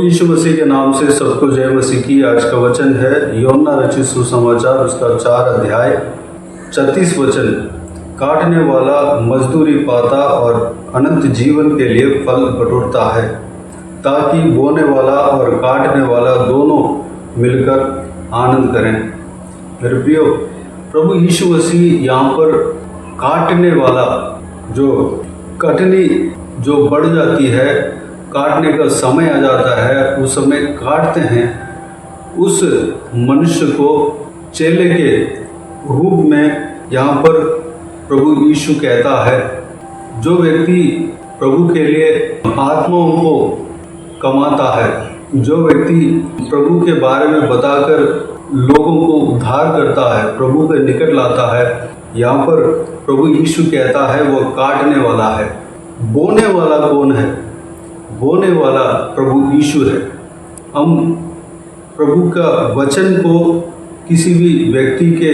प्रभु यीशु मसीह के नाम से सबको जय मसीह की। आज का वचन है यूहन्ना रचित सुसमाचार, उसका 4 अध्याय 36 वचन। काटने वाला मजदूरी पाता और अनंत जीवन के लिए फल बटोरता है, ताकि बोने वाला और काटने वाला दोनों मिलकर आनंद करें। मेरे प्रियो, प्रभु यीशु मसीह यहाँ पर काटने वाला, जो कटनी जो बढ़ जाती है, काटने का समय आ जाता है, उस समय काटते हैं, उस मनुष्य को चेले के रूप में यहाँ पर प्रभु यीशु कहता है। जो व्यक्ति प्रभु के लिए आत्माओं को कमाता है, जो व्यक्ति प्रभु के बारे में बताकर लोगों को उद्धार करता है, प्रभु के निकट लाता है, यहाँ पर प्रभु यीशु कहता है वो काटने वाला है। बोने वाला कौन है? बोने वाला प्रभु यीशु है। हम प्रभु का वचन को किसी भी व्यक्ति के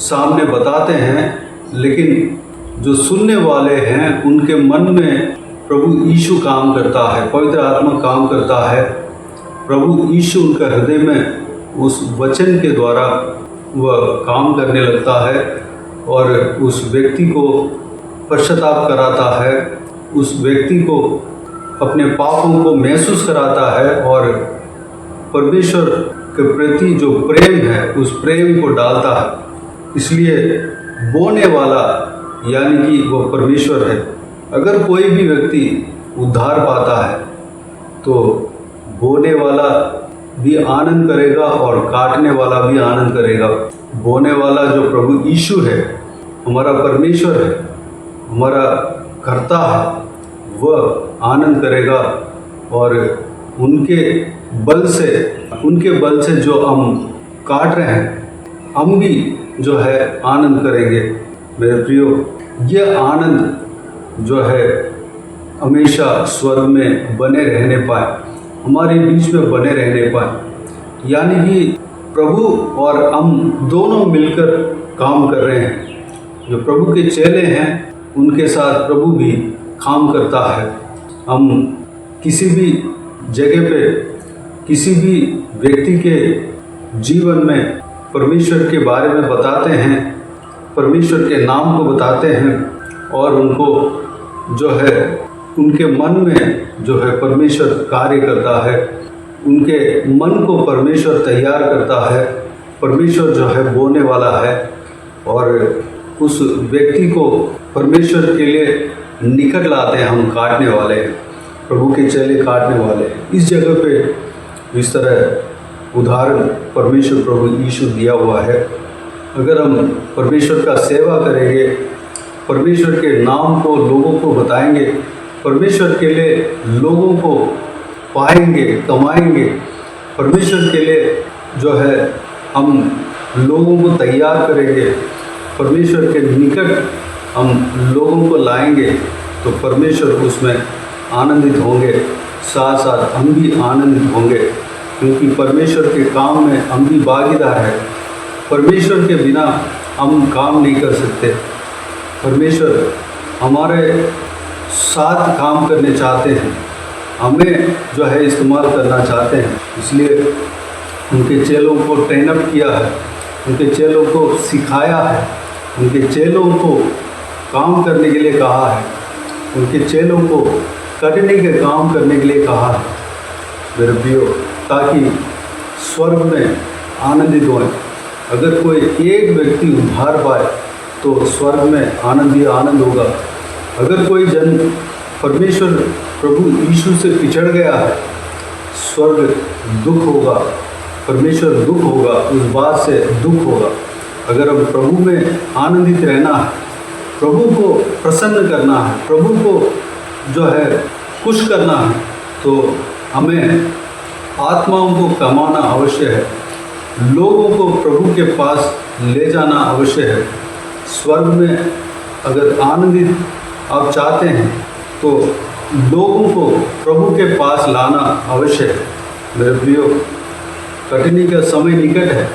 सामने बताते हैं, लेकिन जो सुनने वाले हैं उनके मन में प्रभु यीशु काम करता है, पवित्र आत्मा काम करता है। प्रभु यीशु उनका हृदय में उस वचन के द्वारा वह काम करने लगता है और उस व्यक्ति को पश्चाताप कराता है, उस व्यक्ति को अपने पापों को महसूस कराता है और परमेश्वर के प्रति जो प्रेम है उस प्रेम को डालता है। इसलिए बोने वाला यानी कि वो परमेश्वर है। अगर कोई भी व्यक्ति उद्धार पाता है तो बोने वाला भी आनंद करेगा और काटने वाला भी आनंद करेगा। बोने वाला जो प्रभु यीशु है, हमारा परमेश्वर है, हमारा कर्ता है, वह आनंद करेगा और उनके बल से जो हम काट रहे हैं, हम भी जो है आनंद करेंगे। मेरे प्रियो, यह आनंद जो है हमेशा स्वर्ग में बने रहने पाए, हमारे बीच में बने रहने पाए। यानी कि प्रभु और हम दोनों मिलकर काम कर रहे हैं। जो प्रभु के चेले हैं उनके साथ प्रभु भी काम करता है। हम किसी भी जगह पे, किसी भी व्यक्ति के जीवन में परमेश्वर के बारे में बताते हैं, परमेश्वर के नाम को बताते हैं और उनको जो है उनके मन में जो है परमेश्वर कार्य करता है, उनके मन को परमेश्वर तैयार करता है। परमेश्वर जो है बोने वाला है और उस व्यक्ति को परमेश्वर के लिए निकट लाते हैं। हम काटने वाले हैं, प्रभु के चेले काटने वाले हैं। इस जगह पे इस तरह उदाहरण परमेश्वर प्रभु यीशु दिया हुआ है। अगर हम परमेश्वर का सेवा करेंगे, परमेश्वर के नाम को लोगों को बताएंगे, परमेश्वर के लिए लोगों को पाएंगे, कमाएंगे, परमेश्वर के लिए जो है हम लोगों को तैयार करेंगे, परमेश्वर के निकट हम लोगों को लाएंगे, तो परमेश्वर उसमें आनंदित होंगे, साथ साथ हम भी आनंदित होंगे, क्योंकि परमेश्वर के काम में हम भी भागीदार हैं। परमेश्वर के बिना हम काम नहीं कर सकते। परमेश्वर हमारे साथ काम करने चाहते हैं, हमें जो है इस्तेमाल करना चाहते हैं। इसलिए उनके चेलों को ट्रेन अप किया है, उनके चेलों को सिखाया है, उनके चेलों को काम करने के लिए कहा है, उनके चेलों को कटने के काम करने के लिए कहा है। मेरे प्रियो, ताकि स्वर्ग में आनंदित हों। अगर कोई एक व्यक्ति उद्धार पाए तो स्वर्ग में आनंद ही आनंद होगा। अगर कोई जन परमेश्वर प्रभु यीशु से पिछड़ गया है, स्वर्ग दुख होगा, परमेश्वर दुख होगा, उस बात से दुख होगा। अगर हम प्रभु में आनंदित रहना है, प्रभु को प्रसन्न करना है, प्रभु को जो है खुश करना है, तो हमें आत्माओं को कमाना अवश्य है, लोगों को प्रभु के पास ले जाना अवश्य है। स्वर्ग में अगर आनंदित आप चाहते हैं तो लोगों को प्रभु के पास लाना अवश्य है। मेरे प्रियो, कटनी का समय निकट है।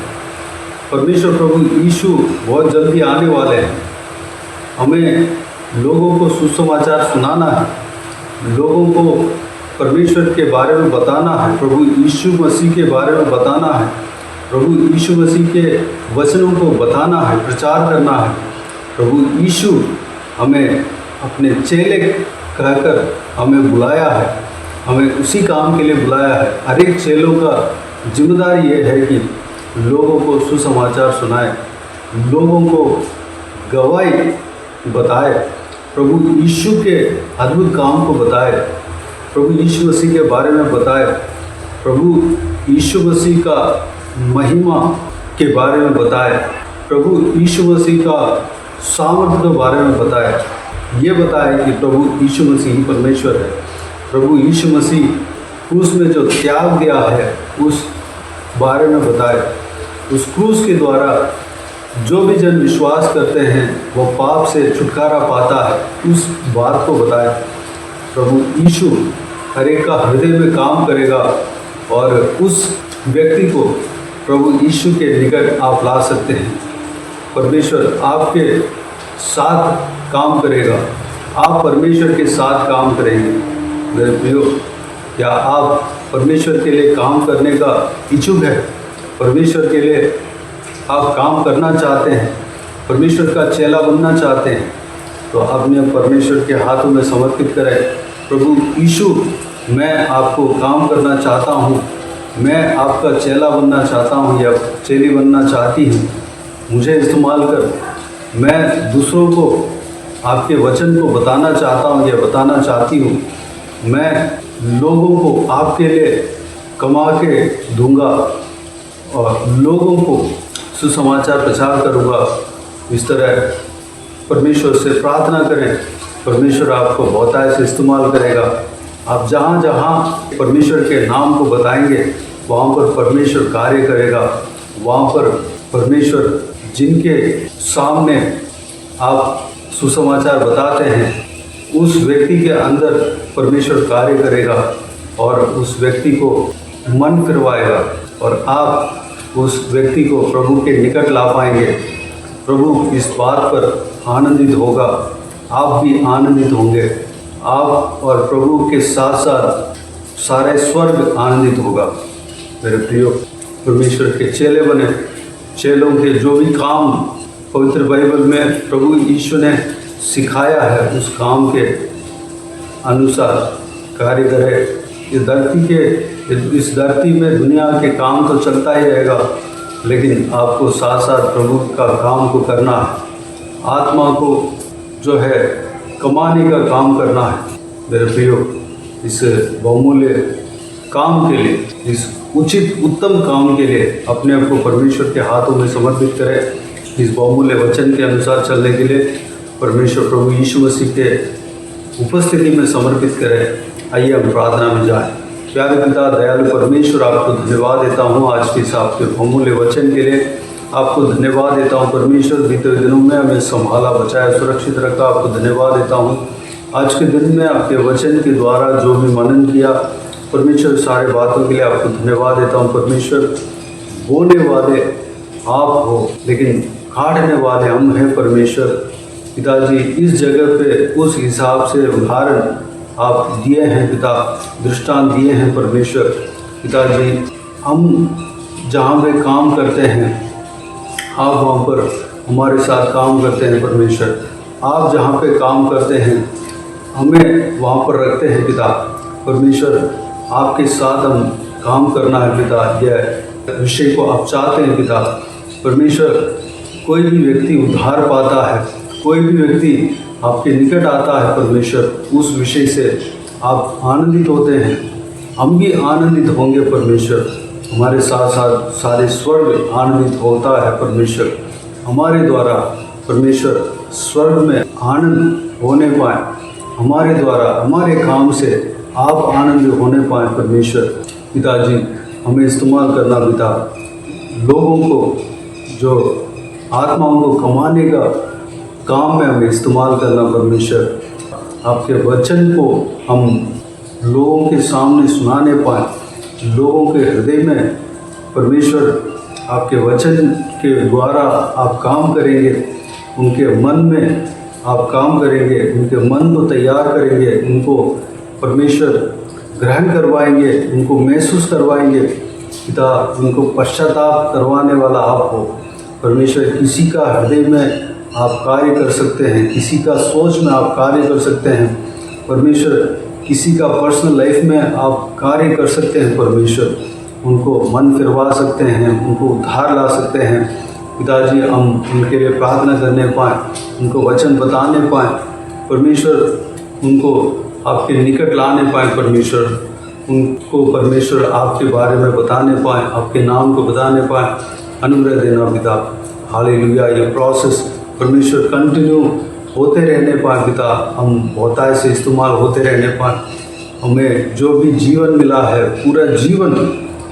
परमेश्वर प्रभु यीशु बहुत जल्दी आने वाले हैं। हमें लोगों को सुसमाचार सुनाना है, लोगों को परमेश्वर के बारे में बताना है, प्रभु यीशु मसीह के बारे में बताना है, प्रभु यीशु मसीह के वचनों को बताना है, प्रचार करना है। प्रभु यीशु हमें अपने चेले कहकर हमें बुलाया है, हमें उसी काम के लिए बुलाया है। हर एक चेलों का जिम्मेदारी ये है कि लोगों को सुसमाचार सुनाए, लोगों को गवाही बताए, प्रभु यीशु के अद्भुत काम को बताए, प्रभु यीशु मसीह के बारे में बताए, प्रभु यीशु मसीह का महिमा के बारे में बताए, प्रभु यीशु मसीह का सामर्थ्य के बारे में बताए। ये बताए कि प्रभु यीशु मसीह ही परमेश्वर है। प्रभु यीशु मसीह क्रूस में जो त्याग दिया है उस बारे में बताए। उस क्रूस के द्वारा जो भी जन विश्वास करते हैं वो पाप से छुटकारा पाता है, उस बात को बताए। प्रभु यीशु हर एक का हृदय में काम करेगा और उस व्यक्ति को प्रभु यीशु के निकट आप ला सकते हैं। परमेश्वर आपके साथ काम करेगा, आप परमेश्वर के साथ काम करेंगे। मेरे प्रियो, क्या आप परमेश्वर के लिए काम करने का इच्छुक है? परमेश्वर के लिए आप काम करना चाहते हैं, परमेश्वर का चेला बनना चाहते हैं, तो अपने परमेश्वर के हाथों में समर्पित करें। प्रभु यीशु, मैं आपको काम करना चाहता हूँ, मैं आपका चेला बनना चाहता हूँ या चेली बनना चाहती हूँ, मुझे इस्तेमाल कर। मैं दूसरों को आपके वचन को बताना चाहता हूँ या बताना चाहती हूँ। मैं लोगों को आपके लिए कमा के दूंगा और लोगों को सुसमाचार प्रचार करूँगा। इस तरह परमेश्वर से प्रार्थना करें, परमेश्वर आपको बहुतायत से इस्तेमाल करेगा। आप जहाँ जहाँ परमेश्वर के नाम को बताएंगे वहाँ पर परमेश्वर कार्य करेगा। वहाँ पर परमेश्वर जिनके सामने आप सुसमाचार बताते हैं उस व्यक्ति के अंदर परमेश्वर कार्य करेगा और उस व्यक्ति को मन फिरवाएगा और आप उस व्यक्ति को प्रभु के निकट ला पाएंगे। प्रभु इस बात पर आनंदित होगा, आप भी आनंदित होंगे। आप और प्रभु के साथ साथ सारे स्वर्ग आनंदित होगा। मेरे प्रियो, परमेश्वर के चेले बने। चेलों के जो भी काम पवित्र बाइबल में प्रभु यीशु ने सिखाया है उस काम के अनुसार कार्य करें। इस धरती में दुनिया के काम तो चलता ही रहेगा, लेकिन आपको साथ साथ प्रभु का काम को करना है। आत्मा को जो है कमाने का काम करना है। मेरे प्रियो, इस बहुमूल्य काम के लिए, इस उचित उत्तम काम के लिए अपने आप को परमेश्वर के हाथों में समर्पित करें। इस बहुमूल्य वचन के अनुसार चलने के लिए परमेश्वर प्रभु यीशु मसीह के उपस्थिति में समर्पित करें। आइए हम प्रार्थना में जाएं। प्यारे पिता, दयालु परमेश्वर, आपको धन्यवाद देता हूँ आज के आपके बहुमूल्य वचन के लिए। आपको धन्यवाद देता हूँ परमेश्वर, बीते दिनों में हमें संभाला, बचाया, सुरक्षित रखा। आपको धन्यवाद देता हूँ आज के दिन में आपके वचन के द्वारा जो भी मनन किया परमेश्वर, सारे बातों के लिए आपको धन्यवाद देता हूँ परमेश्वर। बोने वाले आप हो, लेकिन काटने वाले हम हैं परमेश्वर। पिताजी, इस जगह पे उस हिसाब से उदाहरण आप दिए हैं पिता, दृष्टांत दिए हैं परमेश्वर। पिताजी, हम जहाँ पे काम करते हैं आप वहाँ पर हमारे साथ काम करते हैं परमेश्वर। आप जहाँ पे काम करते हैं हमें वहाँ पर रखते हैं पिता परमेश्वर। आपके साथ हम काम करना है पिता, यह विषय को आप चाहते हैं पिता परमेश्वर। कोई भी व्यक्ति उद्धार पाता है, कोई भी व्यक्ति आपके निकट आता है परमेश्वर, उस विषय से आप आनंदित होते हैं। हम भी आनंदित होंगे परमेश्वर। हमारे साथ साथ सारे स्वर्ग आनंदित होता है परमेश्वर। हमारे द्वारा परमेश्वर स्वर्ग में आनंद होने पाए, हमारे द्वारा हमारे काम से आप आनंद होने पाए परमेश्वर। पिताजी, हमें इस्तेमाल करना पिता, लोगों को जो आत्माओं को कमाने का काम में हमें इस्तेमाल करना परमेश्वर। आपके वचन को हम लोगों के सामने सुनाने पाए, लोगों के हृदय में परमेश्वर आपके वचन के द्वारा आप काम करेंगे, उनके मन में आप काम करेंगे, उनके मन को तैयार करेंगे, उनको परमेश्वर ग्रहण करवाएंगे, उनको महसूस करवाएंगे। पिता, उनको पश्चाताप करवाने वाला आप हो। परमेश्वर, किसी का हृदय में आप कार्य कर सकते हैं, किसी का सोच में आप कार्य कर सकते हैं। परमेश्वर, किसी का पर्सनल लाइफ में आप कार्य कर सकते हैं। परमेश्वर, उनको मन फिरवा सकते हैं, उनको उद्धार ला सकते हैं। पिताजी, हम उनके लिए प्रार्थना करने पाएँ, उनको वचन बताने पाएँ। परमेश्वर, उनको आपके निकट लाने पाएँ। परमेश्वर, उनको परमेश्वर आपके बारे में बताने पाएँ, आपके नाम को बताने पाएँ। अनुग्रह देना पिता। हालेलुया। ये प्रोसेस परमेश्वर कंटिन्यू होते रहने पाए पिता, हम बहुतायत से इस्तेमाल होते रहने पाए। हमें जो भी जीवन मिला है, पूरा जीवन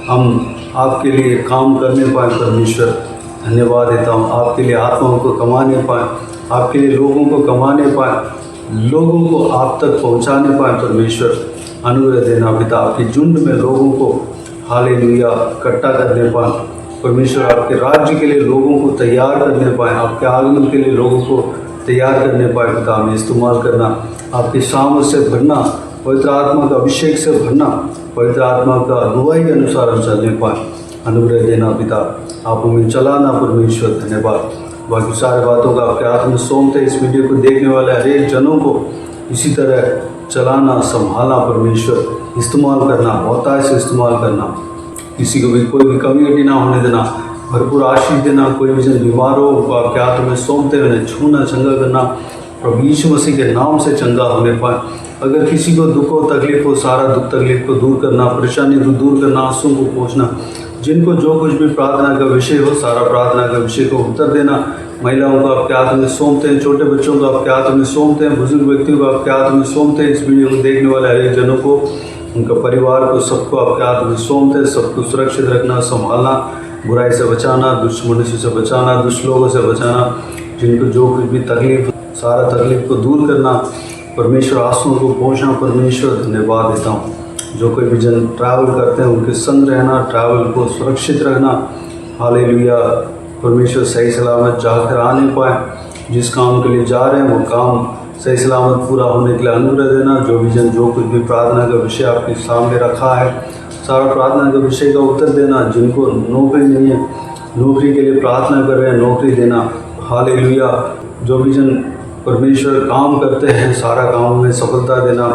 हम आपके लिए काम करने पाए। परमेश्वर, धन्यवाद देता हूँ। आपके लिए आत्माओं को कमाने पाए, आपके लिए लोगों को कमाने पाए, लोगों को आप तक पहुँचाने पाए। परमेश्वर, अनुग्रह देना पिता। आपकी झुंड में लोगों को हालेलुया इकट्ठा करने पाए। परमेश्वर, आपके राज्य के लिए लोगों को तैयार करने पाए, आपके आगमन के लिए लोगों को तैयार करने पाए। पिता, हमें इस्तेमाल करना, आपकी सामर्थ से भरना, पवित्र आत्मा का अभिषेक से भरना, पवित्र आत्मा का अगुवाई के अनुसार हम चलने पाए। अनुग्रह देना पिता। आप हमें चलाना। परमेश्वर, धन्यवाद। बाकी सारे बातों का आपके हाथ में सौंपते, इस वीडियो को देखने वाले हरेक जनों को इसी तरह चलाना, संभालना। परमेश्वर, इस्तेमाल करना, बहुतायत से इस्तेमाल करना। किसी को भी कोई भी कमी ना होने देना, भरपूर आशीष देना। कोई भी जन बीमार हो, आपके हाथ में सौंपते हुए छूना, चंगा करना। प्रभु यीशु मसीह के नाम से चंगा होने पाए। अगर किसी को दुख हो, तकलीफ हो, सारा दुख तकलीफ को दूर करना, परेशानी को दूर करना, आंसू को पहुँचना। जिनको जो कुछ भी प्रार्थना का विषय हो, सारा प्रार्थना का विषय को उत्तर देना। महिलाओं को आपके हाथ में सौंपते हैं, छोटे बच्चों को आपके हाथ में सौंपते हैं, बुजुर्ग व्यक्तियों को आपके हाथ में सौंपते हैं। इस वीडियो को देखने वाले हरेक जनों को, उनका परिवार को, सबको आपके हाथ में सौंपते हैं। सबको सुरक्षित रखना, संभालना, बुराई से बचाना, दुष्ट मनुष्य से बचाना, दुष्ट लोगों से बचाना। जिनको जो कुछ भी तकलीफ, सारा तकलीफ को दूर करना। परमेश्वर, आंसुओं को पहुँचना। परमेश्वर, धन्यवाद देता हूँ। जो कोई भी जन ट्रैवल करते हैं, उनके संग रहना, ट्रैवल को सुरक्षित रखना। हालेलुया। परमेश्वर, सही सलामत जाकर आने पाए। जिस काम के लिए जा रहे हैं, वो काम सही सलामत पूरा होने के लिए अनुग्रह देना। जो भी जन जो कुछ भी प्रार्थना का विषय आपके सामने रखा है, सारा प्रार्थना के विषय का उत्तर देना। जिनको नौकरी नहीं है, नौकरी के लिए प्रार्थना कर रहे हैं, नौकरी देना। हालेलुया। जो भी जन परमेश्वर काम करते हैं, सारा काम में सफलता देना।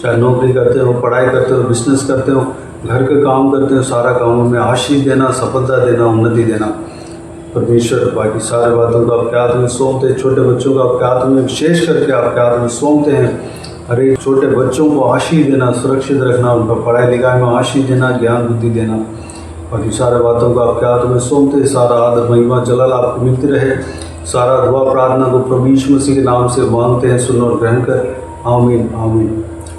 चाहे नौकरी करते हो, पढ़ाई करते हो, बिजनेस करते हो, घर के काम करते हो, सारा कामों में आशीष देना, सफलता देना, उन्नति देना। परमेश्वर, बाकी सारे बातों को आपके हाथ में सौंपते हैं। छोटे बच्चों को आपके हाथ में विशेष करके आपके हाथ में सौंपते हैं। हर एक छोटे बच्चों को आशीष देना, सुरक्षित रखना, उनका पढ़ाई लिखाई में आशीष देना, ज्ञान बुद्धि देना। बाकी सारे बातों को आपके हाथ में सौंपते हैं। सारा आदर महिमा जलाल आपको मिलती रहे। सारा दुआ प्रार्थना को प्रभु यीशु मसीह के नाम से मांगते हैं, सुन और ग्रहण कर। आमीन, आमीन।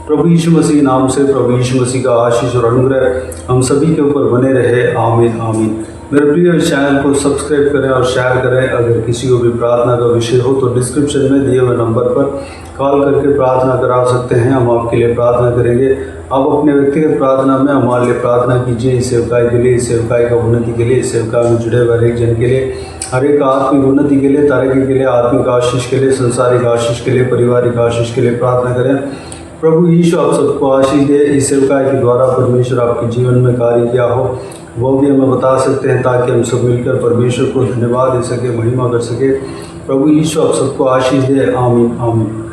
प्रभु यीशु मसीह के नाम से प्रभु यीशु मसीह का आशीष और अनुग्रह हम सभी के ऊपर बने रहे। आमीन, आमीन। मेरे प्रिय, चैनल को सब्सक्राइब करें और शेयर करें। अगर किसी को भी प्रार्थना का विषय हो तो डिस्क्रिप्शन में दिए हुए नंबर पर कॉल करके प्रार्थना करा सकते हैं। हम आपके लिए प्रार्थना करेंगे। आप अपने व्यक्तिगत प्रार्थना में हमारे लिए प्रार्थना कीजिए। इस सेवकाई के लिए, इस सेवकाई का उन्नति के लिए, इस सेवकाई में जुड़े हुए हर एक जन के लिए, हर एक आत्मिक उन्नति के लिए, तरक्की के लिए, आत्मिक आशीष के लिए, संसारिक आशीष के लिए, पारिवारिक आशीष के लिए प्रार्थना करें। प्रभु यीशु आप सबको आशीष दे। इस सेवकाई के द्वारा परमेश्वर आपके जीवन में कार्य किया हो, वो भी हमें बता सकते हैं, ताकि हम सब मिलकर परमेश्वर को धन्यवाद दे सके, महिमा कर सके। प्रभु यीशु आप सबको आशीष दे। आमीन, आमीन।